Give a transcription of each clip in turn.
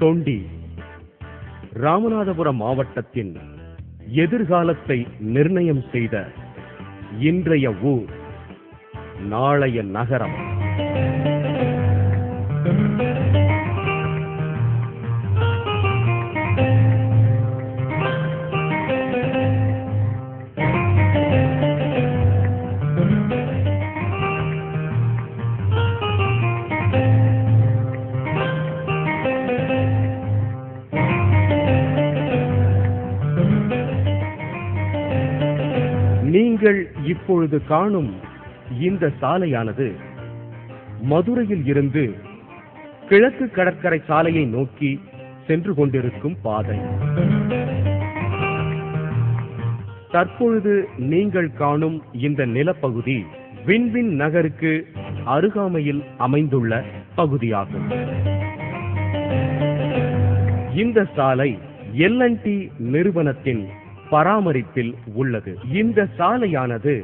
தொண்டி ராமநாதபுரம் மாவட்டத்தின் எதிர்காலத்தை நிர்ணயம் செய்த இன்றைய ஊர், நாளைய நகரம். நீங்கள் இப்பொழுது காணும் இந்த சாலையானது மதுரையில் இருந்து கிழக்கு கடற்கரை சாலையை நோக்கி சென்று கொண்டிருக்கும் பாதை. தற்பொழுது நீங்கள் காணும் இந்த நிலப்பகுதி விண்வின் நகருக்கு அருகாமையில் அமைந்துள்ள பகுதியாகும். இந்த சாலை L&T நிறுவனத்தின் பராமரிப்பில் உள்ளது. இந்த சாலையானது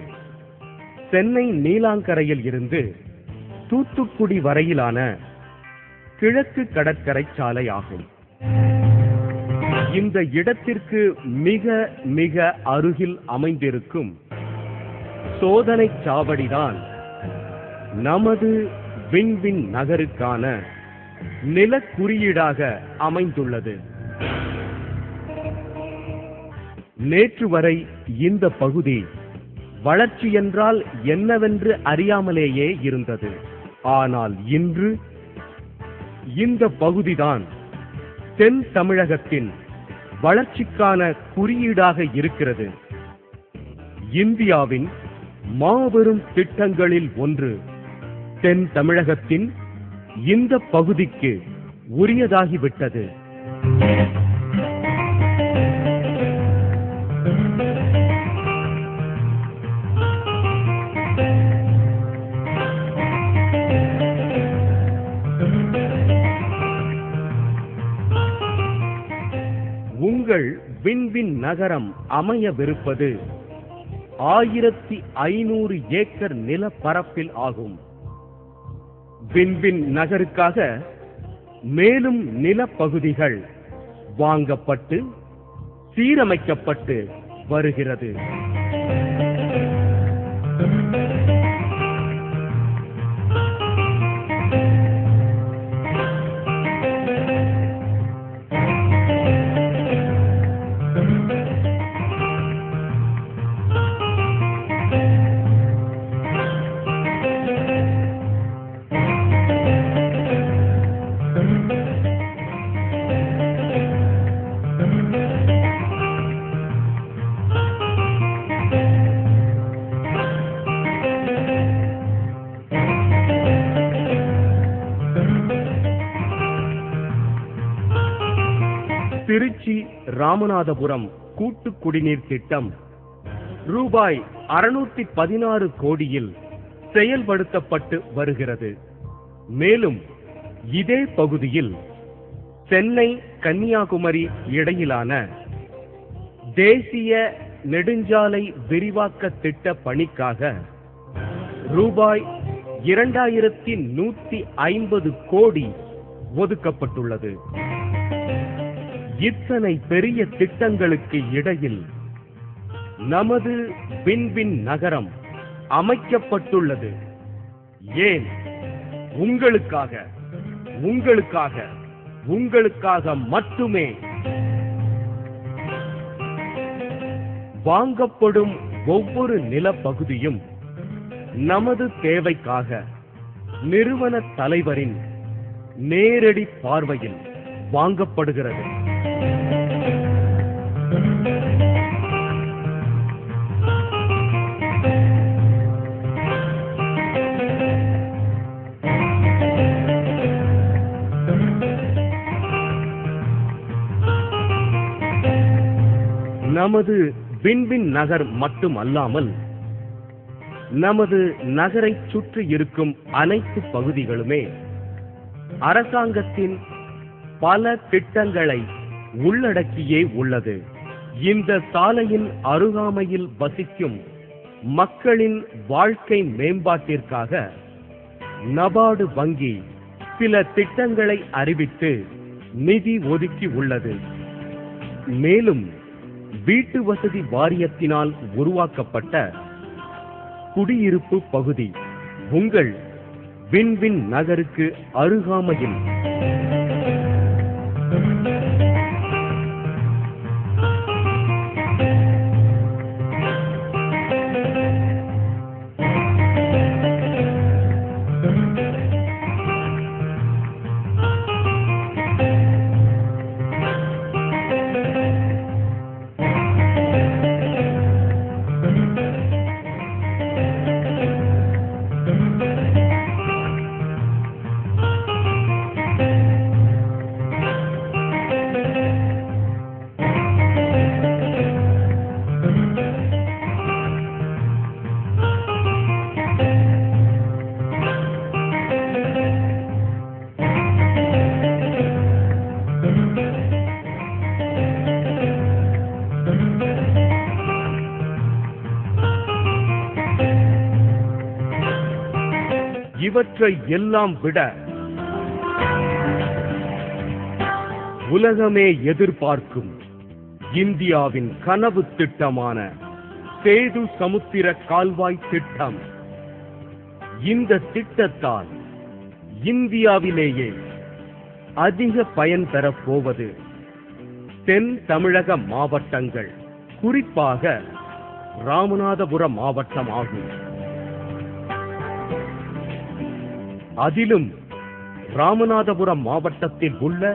சென்னை நீலாங்கரையில் இருந்து தூத்துக்குடி வரையிலான கிழக்கு கடற்கரை சாலை ஆகும். இந்த இடத்திற்கு மிக மிக அருகில் அமைந்திருக்கும் சோதனை சாவடிதான் நமது விண்வின் நகருக்கான நில குறியீடாக அமைந்துள்ளது. நேற்று வரை இந்த பகுதி வளர்ச்சி என்றால் என்னவென்று அறியாமலேயே இருந்தது. ஆனால் இன்று இந்த பகுதிதான் தென் தமிழகத்தின் வளர்ச்சிக்கான குறியீடாக இருக்கிறது. இந்தியாவின் மாபெரும் திட்டங்களில் ஒன்று தென் தமிழகத்தின் இந்த பகுதிக்கு உரியதாகிவிட்டது. உங்கள் விண்வின் நகரம் அமையவிருப்பது 1500 ஏக்கர் நிலப்பரப்பில் ஆகும். விண்வின் நகருக்காக மேலும் நிலப்பகுதிகள் வாங்கப்பட்டு சீரமைக்கப்பட்டு வருகிறது. திருச்சி ராமநாதபுரம் கூட்டு குடிநீர் திட்டம் ரூபாய் 616 கோடியில் செயல்படுத்தப்பட்டு வருகிறது. மேலும் இதே பகுதியில் சென்னை கன்னியாகுமரி இடையிலான தேசிய நெடுஞ்சாலை விரிவாக்க திட்ட பணிக்காக ரூபாய் 2150 கோடி ஒதுக்கப்பட்டுள்ளது. இத்தனை பெரிய திட்டங்களுக்கு இடையில் நமது விண்வின் நகரம் அமைக்கப்பட்டுள்ளது. ஏன்? உங்களுக்காக, உங்களுக்காக, உங்களுக்காக மட்டுமே. வாங்கப்படும் ஒவ்வொரு நிலப்பகுதியும் நமது தேவைக்காக நிறுவன தலைவரின் நேரடி பார்வையில் வாங்கப்படுகிறது. நமது விண்வின் நகர் மட்டுமல்லாமல் நமது நகரை சுற்றி இருக்கும் அனைத்து பகுதிகளுமே அரசாங்கத்தின் பல திட்டங்களை உள்ளடக்கியே உள்ளது. இந்த சாலையின் அருகாமையில் வசிக்கும் மக்களின் வாழ்க்கை மேம்பாட்டிற்காக நபார்டு வங்கி சில திட்டங்களை அறிவித்து நிதி ஒதுக்கி உள்ளது. மேலும் வீட்டு வசதி வாரியத்தினால் உருவாக்கப்பட்ட குடியிருப்பு பகுதி உங்கள் வின்வின் நகருக்கு அருகாமையில். இவற்றை எல்லாம் விட உலகமே எதிர்பார்க்கும் இந்தியாவின் கனவு திட்டமான சேது சமுத்திர கால்வாய் திட்டம். இந்த திட்டத்தால் இந்தியாவிலேயே அதிக பயன் பெறப் போவது தென் தமிழக மாவட்டங்கள், குறிப்பாக ராமநாதபுரம் மாவட்டம் ஆகும். அதிலும் ராமநாதபுரம் மாவட்டத்தில் உள்ள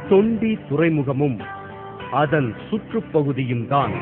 தொண்டி துறைமுகமும் அதன் சுற்றுப்பகுதியும் தான்.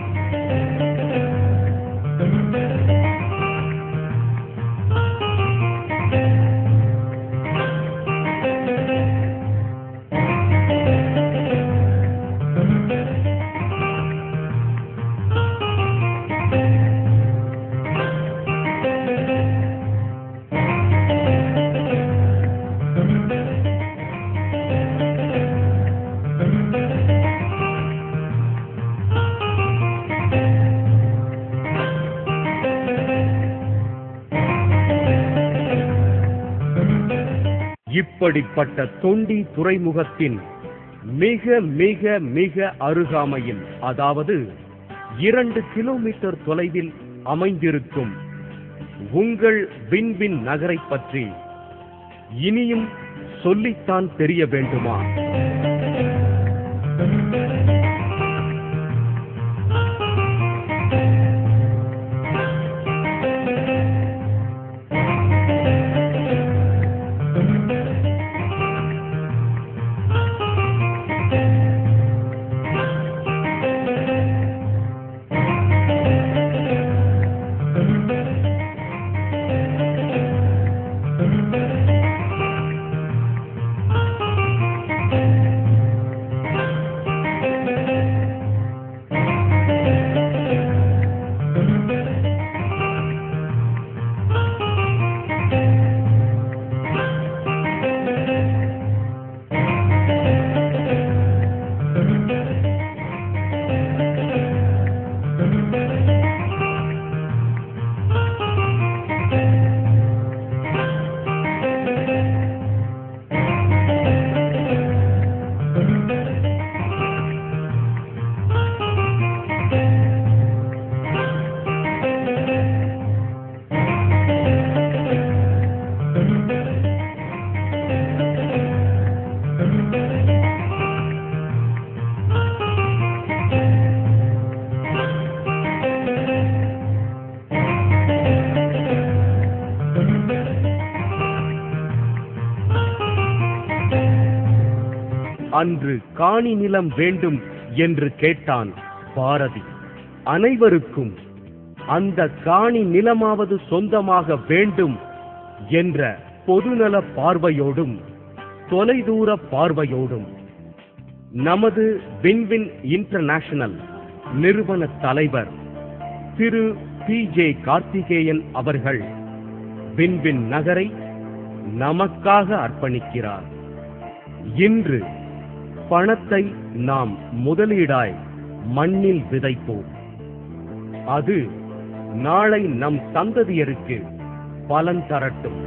இப்படிப்பட்ட தொண்டி துறைமுகத்தின் மிக மிக மிக அருகாமையில், அதாவது 2 கிலோமீட்டர் தொலைவில் அமைந்திருக்கும் உங்கள் வின்வின் நகரை பற்றி இனியும் சொல்லித்தான் தெரிய வேண்டுமா? அன்று காணி நிலம் வேண்டும் என்று கேட்டான் பாரதி. அனைவருக்கும் அந்த காணி நிலமாவது சொந்தமாக வேண்டும் என்ற பொதுநல பார்வையோடும் தொலைதூர பார்வையோடும் நமது வின்வின் இன்டர்நேஷனல் நிறுவன தலைவர் திரு பி.ஜே. கார்த்திகேயன் அவர்கள் வின்வின் நகரை நமக்காக அர்ப்பணிக்கிறார். இன்று பணத்தை நாம் முதலீடாய் மண்ணில் விதைப்போம். அது நாளை நம் சந்ததியருக்கு பலன் தரட்டும்.